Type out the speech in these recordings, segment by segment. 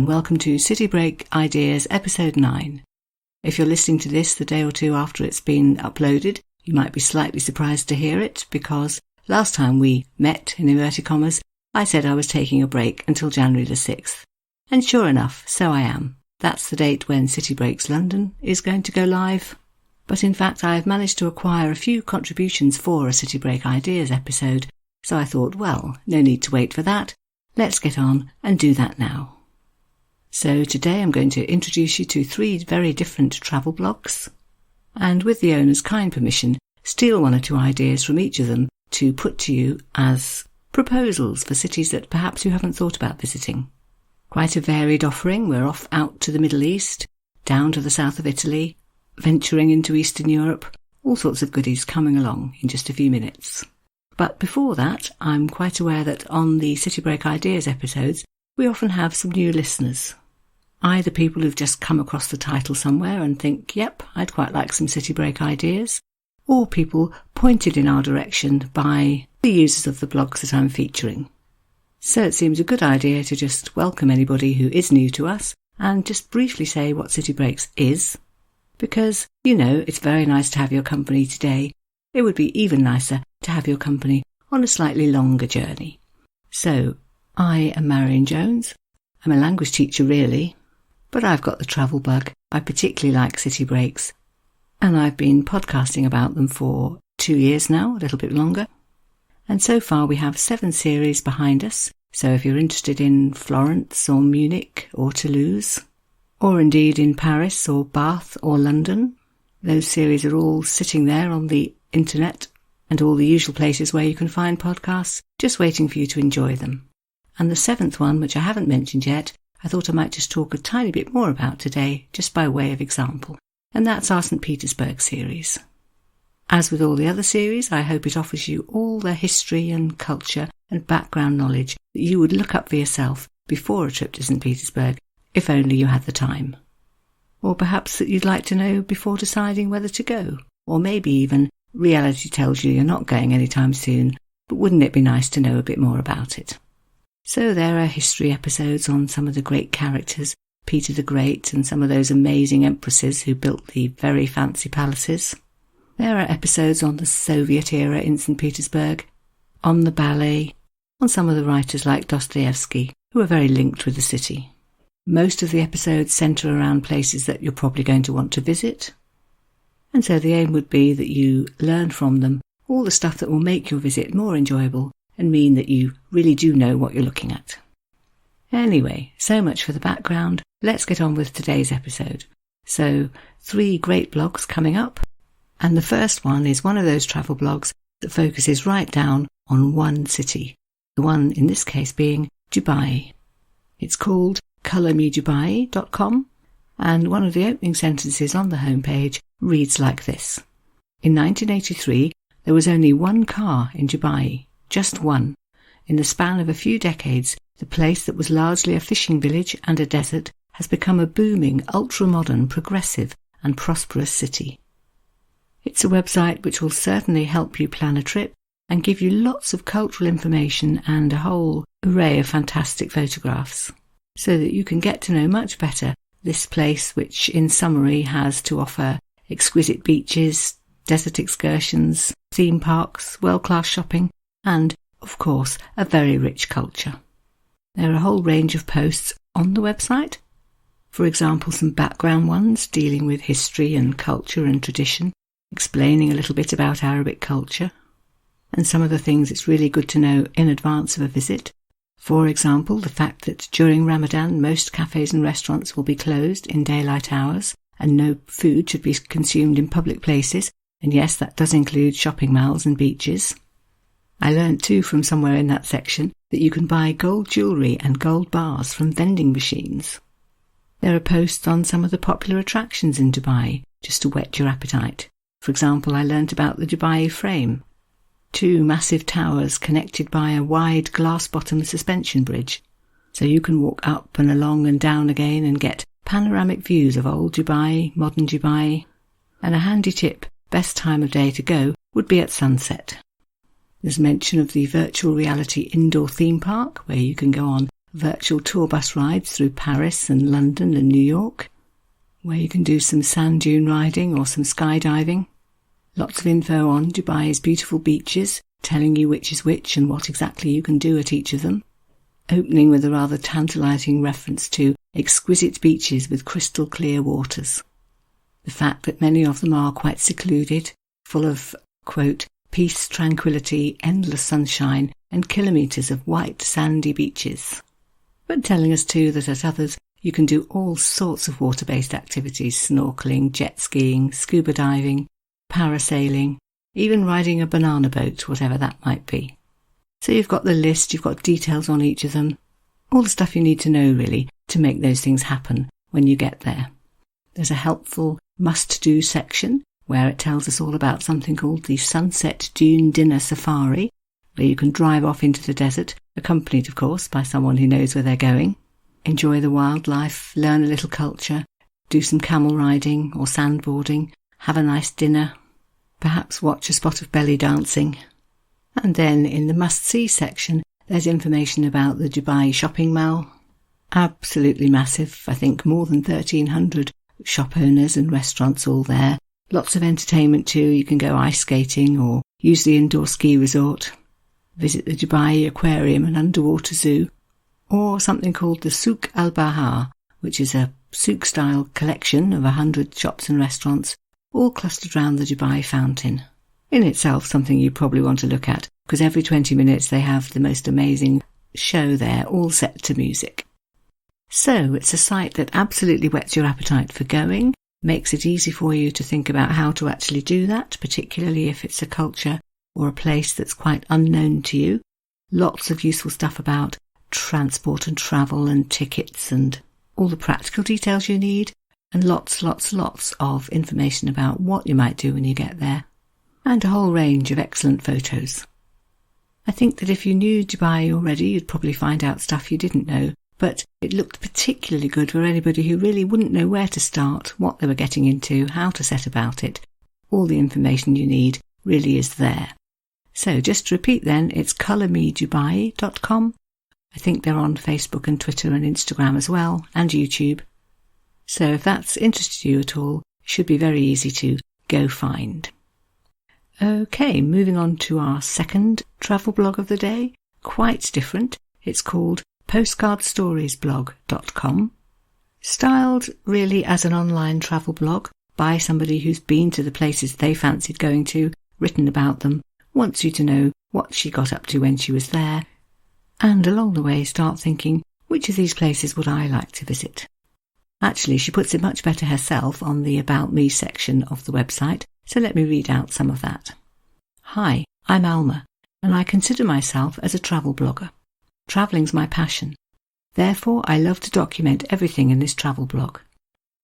and welcome to City Break Ideas Episode 9. If you're listening to this the day or two after it's been uploaded, you might be slightly surprised to hear it, because last time we met, in inverted commas, I said I was taking a break until January the 6th. And sure enough, so I am. That's the date when City Breaks London is going to go live. But in fact, I have managed to acquire a few contributions for a City Break Ideas episode, so I thought, well, no need to wait for that. Let's get on and do that now. So today I'm going to introduce you to 3 very different travel blogs, and with the owner's kind permission, steal 1 or 2 ideas from each of them to put to you as proposals for cities that perhaps you haven't thought about visiting. Quite a varied offering. We're off out to the Middle East, down to the south of Italy, venturing into Eastern Europe, all sorts of goodies coming along in just a few minutes. But before that, I'm quite aware that on the City Break Ideas episodes, we often have some new listeners. Either people who've just come across the title somewhere and think, yep, I'd quite like some City Break ideas, or people pointed in our direction by the users of the blogs that I'm featuring. So it seems a good idea to just welcome anybody who is new to us and just briefly say what City Breaks is, because, you know, it's very nice to have your company today. It would be even nicer to have your company on a slightly longer journey. So, I am Marion Jones. I'm a language teacher really, but I've got the travel bug. I particularly like City Breaks, and I've been podcasting about them for 2 years now, a little bit longer. And so far we have 7 series behind us, so if you're interested in Florence or Munich or Toulouse, or indeed in Paris or Bath or London, those series are all sitting there on the internet and all the usual places where you can find podcasts, just waiting for you to enjoy them. And the 7th one, which I haven't mentioned yet, I thought I might just talk a tiny bit more about today, just by way of example. And that's our St. Petersburg series. As with all the other series, I hope it offers you all the history and culture and background knowledge that you would look up for yourself before a trip to St. Petersburg, if only you had the time. Or perhaps that you'd like to know before deciding whether to go. Or maybe even reality tells you you're not going anytime soon, but wouldn't it be nice to know a bit more about it? So there are history episodes on some of the great characters, Peter the Great and some of those amazing empresses who built the very fancy palaces. There are episodes on the Soviet era in St. Petersburg, on the ballet, on some of the writers like Dostoevsky, who are very linked with the city. Most of the episodes centre around places that you're probably going to want to visit, and so the aim would be that you learn from them all the stuff that will make your visit more enjoyable and mean that you really do know what you're looking at. Anyway, so much for the background. Let's get on with today's episode. So, 3 great blogs coming up, and the first one is one of those travel blogs that focuses right down on one city, the one in this case being Dubai. It's called colormedubai.com, and one of the opening sentences on the homepage reads like this. In 1983, there was only 1 car in Dubai, just 1. In the span of a few decades, the place that was largely a fishing village and a desert has become a booming, ultra-modern, progressive and prosperous city. It's a website which will certainly help you plan a trip and give you lots of cultural information and a whole array of fantastic photographs, so that you can get to know much better this place which, in summary, has to offer exquisite beaches, desert excursions, theme parks, world-class shopping, and, of course, a very rich culture. There are a whole range of posts on the website. For example, some background ones dealing with history and culture and tradition, explaining a little bit about Arabic culture, and some of the things it's really good to know in advance of a visit. For example, the fact that during Ramadan most cafes and restaurants will be closed in daylight hours and no food should be consumed in public places, and yes, that does include shopping malls and beaches. I learnt too from somewhere in that section that you can buy gold jewellery and gold bars from vending machines. There are posts on some of the popular attractions in Dubai, just to whet your appetite. For example, I learnt about the Dubai Frame, 2 massive towers connected by a wide glass-bottomed suspension bridge, so you can walk up and along and down again and get panoramic views of old Dubai, modern Dubai, and a handy tip, best time of day to go would be at sunset. There's mention of the virtual reality indoor theme park, where you can go on virtual tour bus rides through Paris and London and New York, where you can do some sand dune riding or some skydiving. Lots of info on Dubai's beautiful beaches, telling you which is which and what exactly you can do at each of them, opening with a rather tantalising reference to exquisite beaches with crystal clear waters. The fact that many of them are quite secluded, full of, quote, peace, tranquility, endless sunshine and kilometres of white sandy beaches. But telling us too that at others you can do all sorts of water-based activities, snorkelling, jet skiing, scuba diving, parasailing, even riding a banana boat, whatever that might be. So you've got the list, you've got details on each of them, all the stuff you need to know really to make those things happen when you get there. There's a helpful must-do section where it tells us all about something called the Sunset Dune Dinner Safari, where you can drive off into the desert, accompanied of course by someone who knows where they're going, enjoy the wildlife, learn a little culture, do some camel riding or sandboarding, have a nice dinner, perhaps watch a spot of belly dancing. And then in the must-see section, there's information about the Dubai shopping mall. Absolutely massive, I think more than 1,300 shop owners and restaurants all there. Lots of entertainment too, you can go ice skating or use the indoor ski resort, visit the Dubai Aquarium and Underwater Zoo, or something called the Souk Al-Bahar, which is a souk-style collection of 100 shops and restaurants, all clustered around the Dubai fountain. In itself something you probably want to look at, because every 20 minutes they have the most amazing show there, all set to music. So it's a site that absolutely whets your appetite for going, makes it easy for you to think about how to actually do that, particularly if it's a culture or a place that's quite unknown to you. Lots of useful stuff about transport and travel and tickets and all the practical details you need, and lots of information about what you might do when you get there, and a whole range of excellent photos. I think that if you knew Dubai already, you'd probably find out stuff you didn't know, but it looked particularly good for anybody who really wouldn't know where to start, what they were getting into, how to set about it. All the information you need really is there. So just to repeat then, it's colourmedubai.com. I think they're on Facebook and Twitter and Instagram as well, and YouTube. So if that's interested you at all, it should be very easy to go find. Okay, moving on to our second travel blog of the day. Quite different. It's called postcardstoriesblog.com. Styled really as an online travel blog by somebody who's been to the places they fancied going to, written about them, wants you to know what she got up to when she was there, and along the way start thinking, which of these places would I like to visit? Actually, she puts it much better herself on the About Me section of the website, so let me read out some of that. Hi, I'm Alma, and I consider myself as a travel blogger. Travelling's my passion. Therefore, I love to document everything in this travel blog.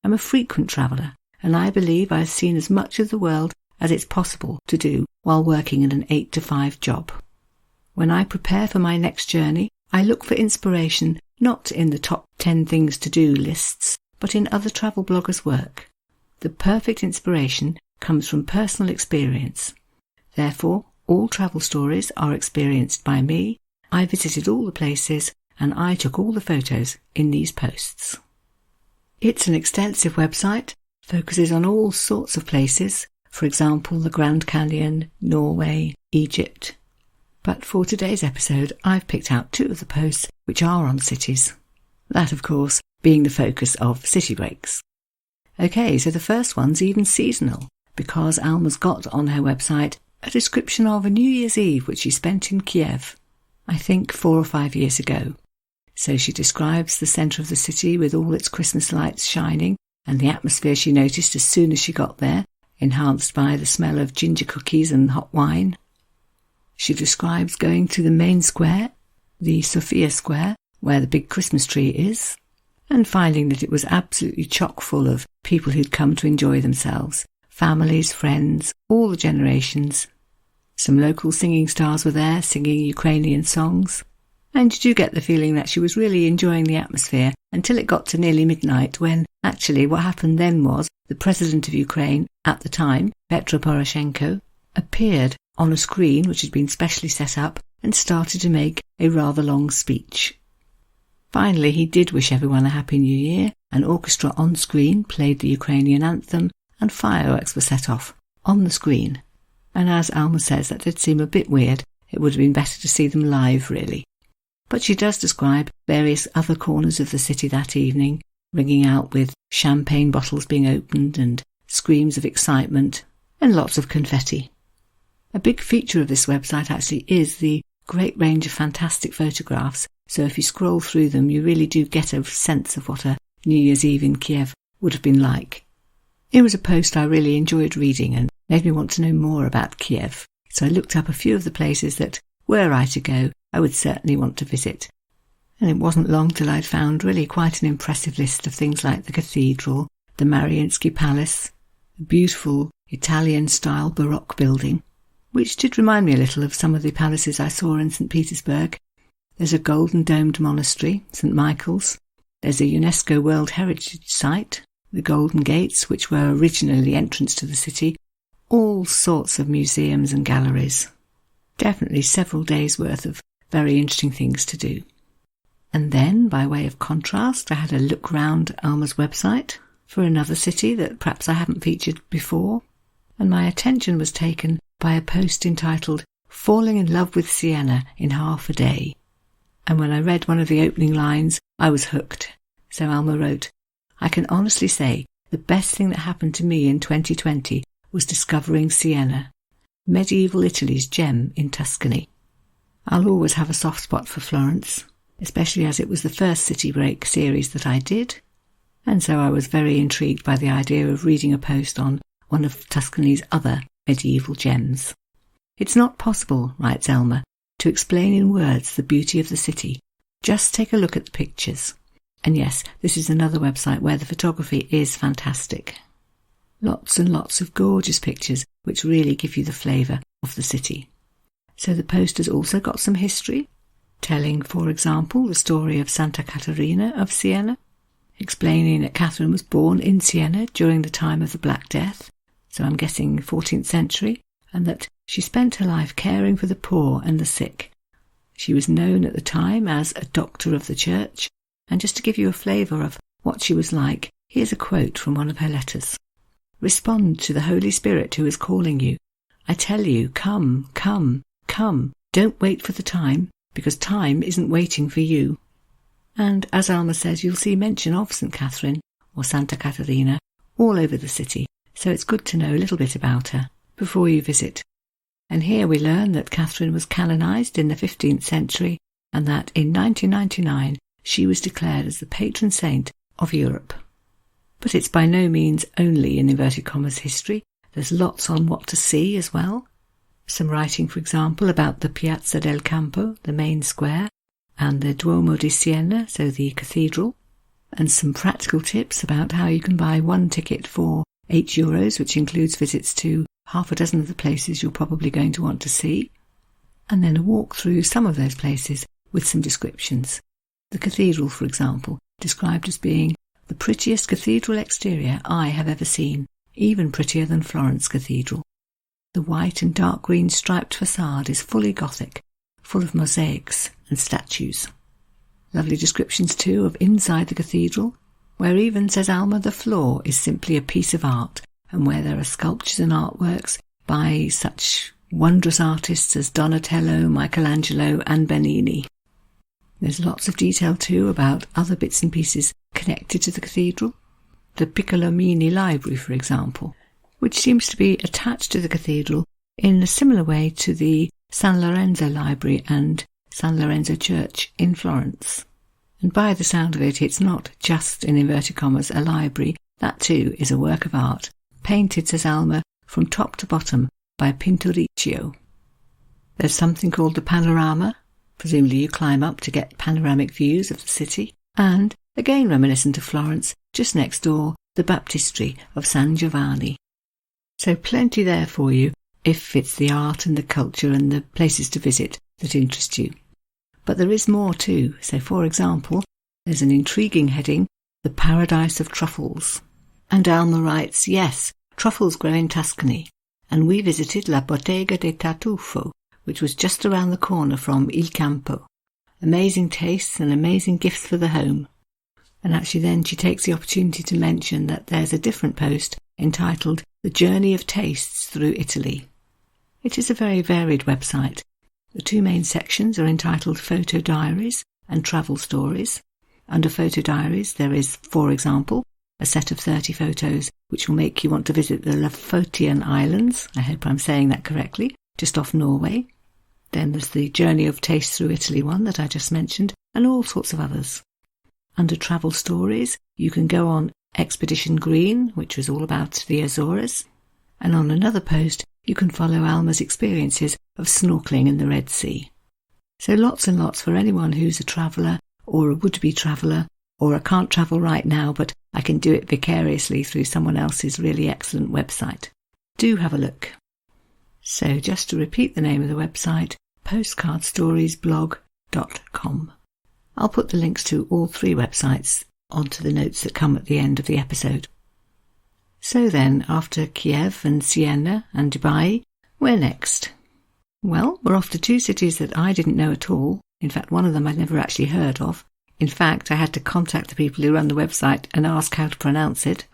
I'm a frequent traveller, and I believe I've seen as much of the world as it's possible to do while working in an 8-to-5 job. When I prepare for my next journey, I look for inspiration not in the top 10 things to do lists, but in other travel bloggers' work. The perfect inspiration comes from personal experience. Therefore, all travel stories are experienced by me. I visited all the places and I took all the photos in these posts. It's an extensive website, focuses on all sorts of places, for example the Grand Canyon, Norway, Egypt. But for today's episode I've picked out 2 of the posts which are on cities. That of course being the focus of City Breaks. Okay, so the first one's even seasonal, because Alma's got on her website a description of a New Year's Eve which she spent in Kiev, I think 4 or 5 years ago. So she describes the centre of the city with all its Christmas lights shining and the atmosphere she noticed as soon as she got there, enhanced by the smell of ginger cookies and hot wine. She describes going to the main square, the Sophia Square, where the big Christmas tree is, and finding that it was absolutely chock full of people who'd come to enjoy themselves, families, friends, all the generations. Some local singing stars were there singing Ukrainian songs, and you do get the feeling that she was really enjoying the atmosphere until it got to nearly midnight, when actually what happened then was the president of Ukraine at the time, Petro Poroshenko, appeared on a screen which had been specially set up and started to make a rather long speech. Finally, he did wish everyone a Happy New Year. An orchestra on screen played the Ukrainian anthem and fireworks were set off on the screen. And as Alma says, that did seem a bit weird. It would have been better to see them live, really. But she does describe various other corners of the city that evening, ringing out with champagne bottles being opened and screams of excitement and lots of confetti. A big feature of this website actually is the great range of fantastic photographs, so if you scroll through them you really do get a sense of what a New Year's Eve in Kiev would have been like. It was a post I really enjoyed reading and made me want to know more about Kiev, so I looked up a few of the places that, were I to go, I would certainly want to visit. And it wasn't long till I'd found really quite an impressive list of things like the cathedral, the Mariinsky Palace, a beautiful Italian-style Baroque building, which did remind me a little of some of the palaces I saw in St. Petersburg. There's a golden-domed monastery, St. Michael's. There's a UNESCO World Heritage Site, the Golden Gates, which were originally the entrance to the city, all sorts of museums and galleries. Definitely several days' worth of very interesting things to do. And then, by way of contrast, I had a look round Alma's website for another city that perhaps I haven't featured before, and my attention was taken by a post entitled "Falling in Love with Siena in Half a Day." And when I read one of the opening lines, I was hooked. So Alma wrote, "I can honestly say the best thing that happened to me in 2020 was discovering Siena, medieval Italy's gem in Tuscany. I'll always have a soft spot for Florence, especially as it was the first City Break series that I did, and so I was very intrigued by the idea of reading a post on one of Tuscany's other medieval gems. It's not possible," writes Alma, "to explain in words the beauty of the city. Just take a look at the pictures." And yes, this is another website where the photography is fantastic. Lots and lots of gorgeous pictures which really give you the flavour of the city. So the post has also got some history, telling, for example, the story of Santa Caterina of Siena, explaining that Catherine was born in Siena during the time of the Black Death, so I'm guessing 14th century, and that she spent her life caring for the poor and the sick. She was known at the time as a doctor of the church, and just to give you a flavour of what she was like, here's a quote from one of her letters. "Respond to the Holy Spirit who is calling you. I tell you, come, come, come. Don't wait for the time, because time isn't waiting for you." And as Alma says, you'll see mention of St. Catherine, or Santa Caterina, all over the city, so it's good to know a little bit about her before you visit. And here we learn that Catherine was canonised in the 15th century, and that in 1999 she was declared as the patron saint of Europe. But it's by no means only, in inverted commas, history. There's lots on what to see as well. Some writing, for example, about the Piazza del Campo, the main square, and the Duomo di Siena, so the cathedral, and some practical tips about how you can buy one ticket for €8, which includes visits to half a dozen of the places you're probably going to want to see, and then a walk through some of those places with some descriptions. The cathedral, for example, described as being the prettiest cathedral exterior I have ever seen, even prettier than Florence Cathedral. The white and dark green striped facade is fully Gothic, full of mosaics and statues. Lovely descriptions too of inside the cathedral, where even, says Alma, the floor is simply a piece of art, and where there are sculptures and artworks by such wondrous artists as Donatello, Michelangelo and Bernini. There's lots of detail too about other bits and pieces connected to the cathedral. The Piccolomini Library, for example, which seems to be attached to the cathedral in a similar way to the San Lorenzo Library and San Lorenzo Church in Florence. And by the sound of it, it's not just, in inverted commas, a library. That too is a work of art, painted, says Alma, from top to bottom by Pinturicchio. There's something called the Panorama. Presumably you climb up to get panoramic views of the city. And, again reminiscent of Florence, just next door, the Baptistry of San Giovanni. So plenty there for you, if it's the art and the culture and the places to visit that interest you. But there is more too. So, for example, there's an intriguing heading, The Paradise of Truffles. And Alma writes, yes, truffles grow in Tuscany, and we visited La Bottega de Tartufo, which was just around the corner from Il Campo. amazing tastes and amazing gifts for the home. And actually then she takes the opportunity to mention that there's a different post entitled The Journey of Tastes Through Italy. It is a very varied website. The two main sections are entitled Photo Diaries and Travel Stories. Under Photo Diaries there is, for example, a set of 30 photos which will make you want to visit the Lofoten Islands, I hope I'm saying that correctly, just off Norway. Then there's the Journey of Taste Through Italy one that I just mentioned, and all sorts of others. Under Travel Stories, you can go on Expedition Green, which was all about the Azores, and on another post you can follow Alma's experiences of snorkelling in the Red Sea. So lots and lots for anyone who's a traveller or a would-be traveller, or I can't travel right now but I can do it vicariously through someone else's really excellent website. Do have a look. So just to repeat the name of the website, postcardstoriesblog.com. I'll put the links to all three websites onto the notes that come at the end of the episode. So then, after Kiev and Siena and Dubai, where next? Well, we're off to two cities that I didn't know at all. In fact, one of them I'd never actually heard of. In fact, I had to contact the people who run the website and ask how to pronounce it.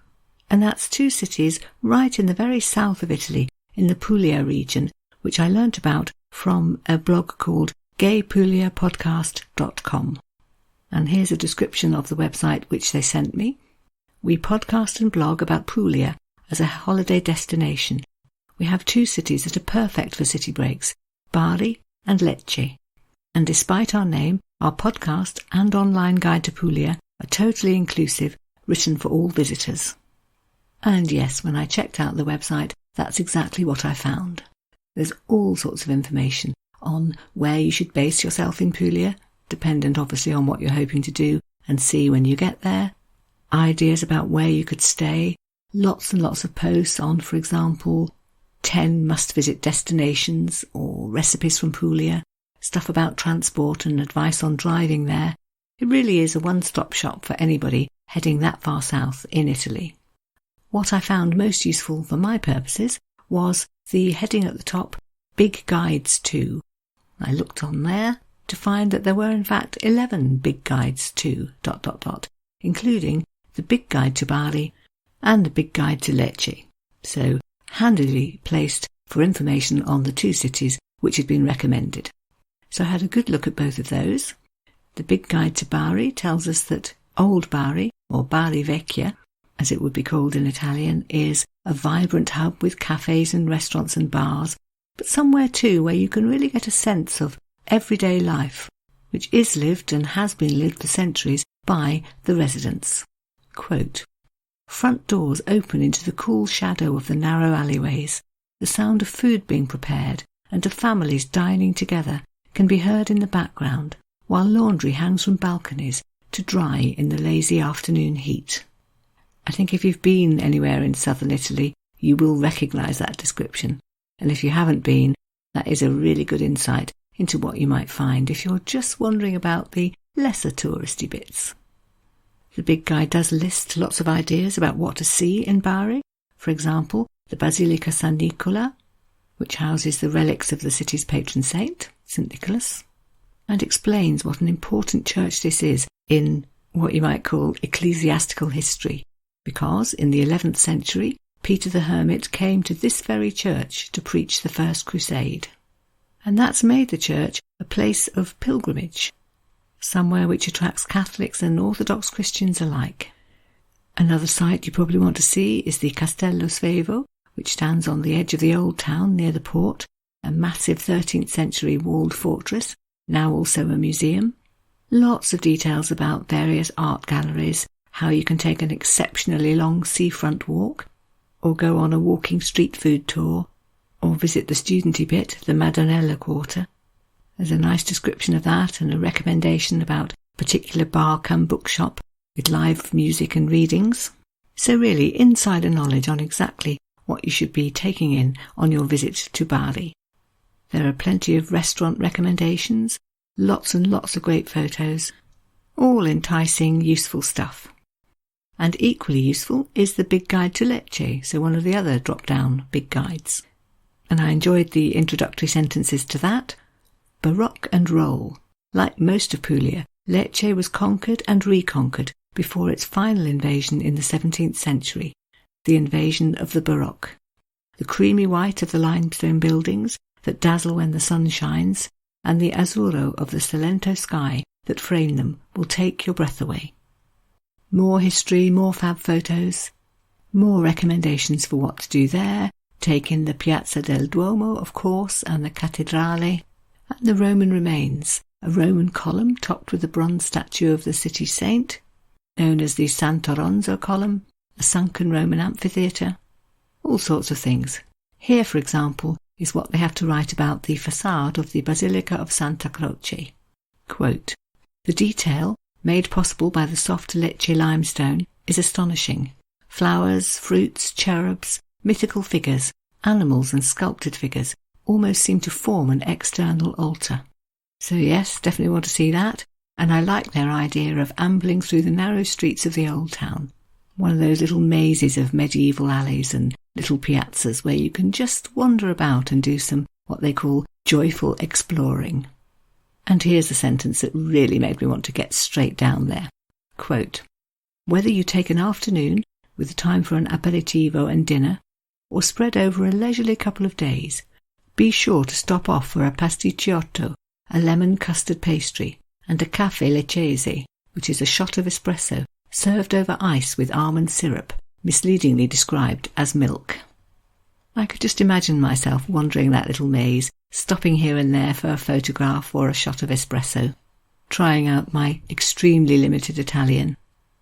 And that's two cities right in the very south of Italy, in the Puglia region, which I learnt about from a blog called gaypugliapodcast.com. And here's a description of the website which they sent me. We podcast and blog about Puglia as a holiday destination. We have two cities that are perfect for city breaks, Bari and Lecce. And despite our name, our podcast and online guide to Puglia are totally inclusive, written for all visitors. And yes, when I checked out the website, that's exactly what I found. There's all sorts of information on where you should base yourself in Puglia, dependent obviously on what you're hoping to do and see when you get there. Ideas about where you could stay, lots and lots of posts on, for example, 10 must-visit destinations or recipes from Puglia, stuff about transport and advice on driving there. It really is a one-stop shop for anybody heading that far south in Italy. What I found most useful for my purposes was the heading at the top, Big Guides To. I looked on there to find that there were in fact 11 Big Guides To ... including the Big Guide to Bari and the Big Guide to Lecce, so handily placed for information on the two cities which had been recommended. So I had a good look at both of those. The Big Guide to Bari tells us that Old Bari, or Bari Vecchia, as it would be called in Italian, is a vibrant hub with cafes and restaurants and bars, but somewhere too where you can really get a sense of everyday life, which is lived and has been lived for centuries by the residents. Quote, front doors open into the cool shadow of the narrow alleyways. The sound of food being prepared and of families dining together can be heard in the background, while laundry hangs from balconies to dry in the lazy afternoon heat. I think if you've been anywhere in southern Italy, you will recognise that description. And if you haven't been, that is a really good insight into what you might find if you're just wondering about the lesser touristy bits. The Big Guide does list lots of ideas about what to see in Bari. For example, the Basilica San Nicola, which houses the relics of the city's patron saint, St. Nicholas, and explains what an important church this is in what you might call ecclesiastical history, because in the 11th century, Peter the Hermit came to this very church to preach the First Crusade. And that's made the church a place of pilgrimage, somewhere which attracts Catholics and Orthodox Christians alike. Another site you probably want to see is the Castello Svevo, which stands on the edge of the old town near the port, a massive 13th century walled fortress, now also a museum. Lots of details about various art galleries, how you can take an exceptionally long seafront walk, or go on a walking street food tour, or visit the studenty bit, the Madonnella Quarter. There's a nice description of that and a recommendation about a particular bar cum bookshop with live music and readings. So really insider knowledge on exactly what you should be taking in on your visit to Bari. There are plenty of restaurant recommendations, lots and lots of great photos, all enticing, useful stuff. And equally useful is the Big Guide to Lecce, so one of the other drop-down big guides. And I enjoyed the introductory sentences to that. Baroque and roll. Like most of Puglia, Lecce was conquered and reconquered before its final invasion in the 17th century, the invasion of the Baroque. The creamy white of the limestone buildings that dazzle when the sun shines, and the azzurro of the Salento sky that frame them will take your breath away. More history, more fab photos, more recommendations for what to do there. Take in the Piazza del Duomo, of course, and the Cattedrale, and the Roman remains, a Roman column topped with a bronze statue of the city saint, known as the San Toronzo column, a sunken Roman amphitheatre, all sorts of things. Here, for example, is what they have to write about the facade of the Basilica of Santa Croce. Quote, "The detail, made possible by the soft Lecce limestone, is astonishing. Flowers, fruits, cherubs, mythical figures, animals and sculpted figures almost seem to form an external altar." So yes, definitely want to see that, and I like their idea of ambling through the narrow streets of the old town, one of those little mazes of medieval alleys and little piazzas where you can just wander about and do some what they call joyful exploring. And here's a sentence that really made me want to get straight down there. Quote, "Whether you take an afternoon with time for an aperitivo and dinner, or spread over a leisurely couple of days, be sure to stop off for a pasticciotto, a lemon custard pastry, and a caffè leccese, which is a shot of espresso served over ice with almond syrup, misleadingly described as milk." I could just imagine myself wandering that little maze, stopping here and there for a photograph or a shot of espresso, trying out my extremely limited Italian.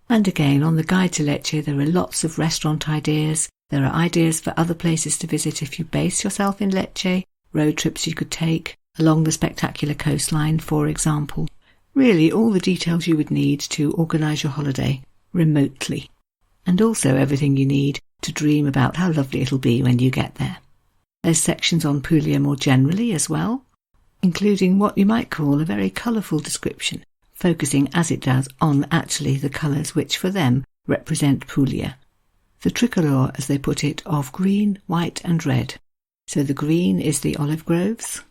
And again, on the Guide to Lecce, there are lots of restaurant ideas. There are ideas for other places to visit if you base yourself in Lecce, road trips you could take along the spectacular coastline, for example. Really, all the details you would need to organise your holiday remotely. And also everything you need to dream about how lovely it'll be when you get there. There's sections on Puglia more generally as well, including what you might call a very colourful description, focusing as it does on actually the colours which for them represent Puglia. The tricolour, as they put it, of green, white and red. So the green is the olive groves,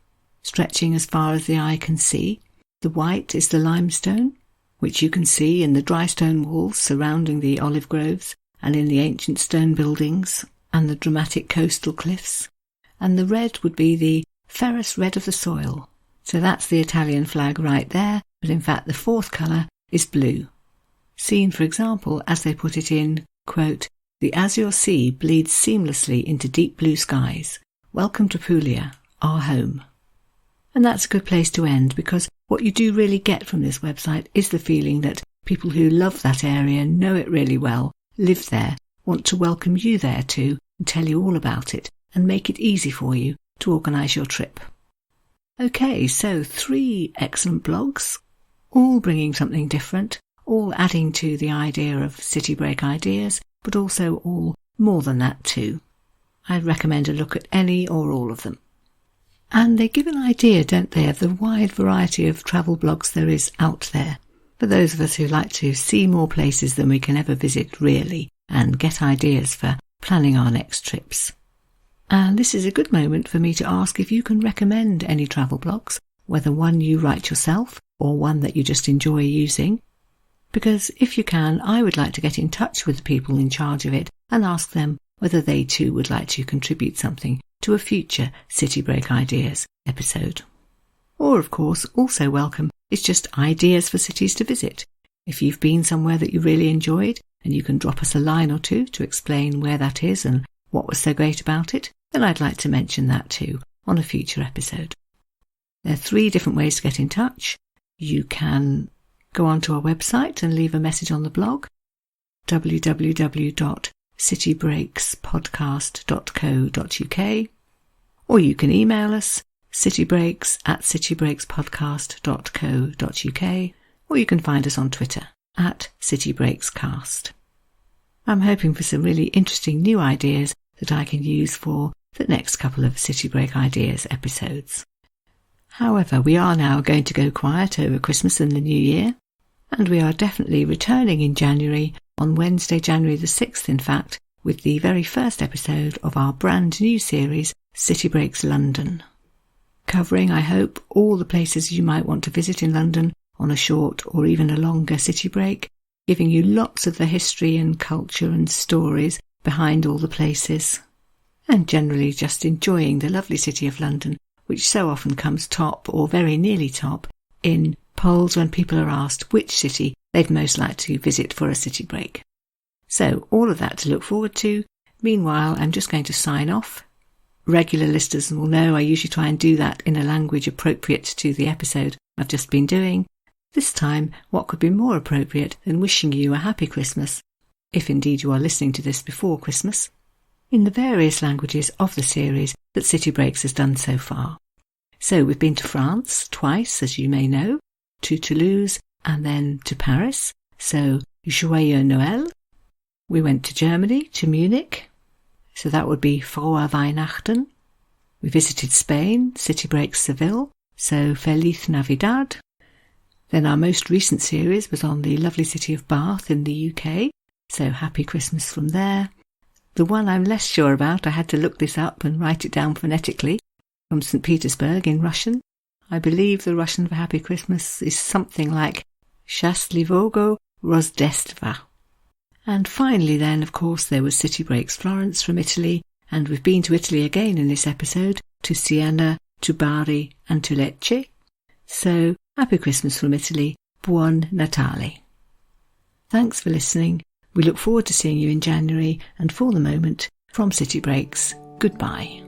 stretching as far as the eye can see. The white is the limestone, which you can see in the dry stone walls surrounding the olive groves and in the ancient stone buildings and the dramatic coastal cliffs. And the red would be the ferrous red of the soil. So that's the Italian flag right there, but in fact the fourth colour is blue. Seen, for example, as they put it in, quote, "The azure sea bleeds seamlessly into deep blue skies. Welcome to Puglia, our home." And that's a good place to end, because what you do really get from this website is the feeling that people who love that area, know it really well, live there, want to welcome you there too, and tell you all about it, and make it easy for you to organise your trip. Okay, so 3 excellent blogs, all bringing something different, all adding to the idea of city break ideas, but also all more than that too. I'd recommend a look at any or all of them. And they give an idea, don't they, of the wide variety of travel blogs there is out there, for those of us who like to see more places than we can ever visit really, and get ideas for planning our next trips. And this is a good moment for me to ask if you can recommend any travel blogs, whether one you write yourself or one that you just enjoy using. Because if you can, I would like to get in touch with the people in charge of it and ask them whether they too would like to contribute something to a future City Break Ideas episode. Or, of course, also welcome is just ideas for cities to visit. If you've been somewhere that you really enjoyed and you can drop us a line or two to explain where that is and what was so great about it, then I'd like to mention that too on a future episode. There are 3 different ways to get in touch. You can go onto our website and leave a message on the blog, www.citybreakspodcast.co.uk, or you can email us, citybreaks@citybreakspodcast.co.uk, or you can find us on Twitter @citybreakscast. I'm hoping for some really interesting new ideas that I can use for the next couple of City Break Ideas episodes. However, we are now going to go quiet over Christmas and the New Year, and we are definitely returning in January, on Wednesday, January the 6th, in fact, with the very first episode of our brand new series, City Breaks London. covering, I hope, all the places you might want to visit in London on a short or even a longer city break, giving you lots of the history and culture and stories behind all the places, and generally just enjoying the lovely city of London, which so often comes top or very nearly top in polls when people are asked which city they'd most like to visit for a city break. So all of that to look forward to. Meanwhile, I'm just going to sign off. Regular listeners will know I usually try and do that in a language appropriate to the episode I've just been doing. This time, what could be more appropriate than wishing you a happy Christmas, if indeed you are listening to this before Christmas, in the various languages of the series that City Breaks has done so far. So we've been to France twice, as you may know, to Toulouse and then to Paris, so Joyeux Noël. We went to Germany, to Munich, so that would be Frohe Weihnachten. We visited Spain, City Breaks Seville, so Feliz Navidad. Then our most recent series was on the lovely city of Bath in the UK, so Happy Christmas from there. The one I'm less sure about, I had to look this up and write it down phonetically, from St. Petersburg in Russian. I believe the Russian for Happy Christmas is something like Счастливого Рождества. And finally then, of course, there was City Breaks Florence from Italy, and we've been to Italy again in this episode, to Siena, to Bari and to Lecce. So, Happy Christmas from Italy, Buon Natale. Thanks for listening. We look forward to seeing you in January, and for the moment, from City Breaks, goodbye.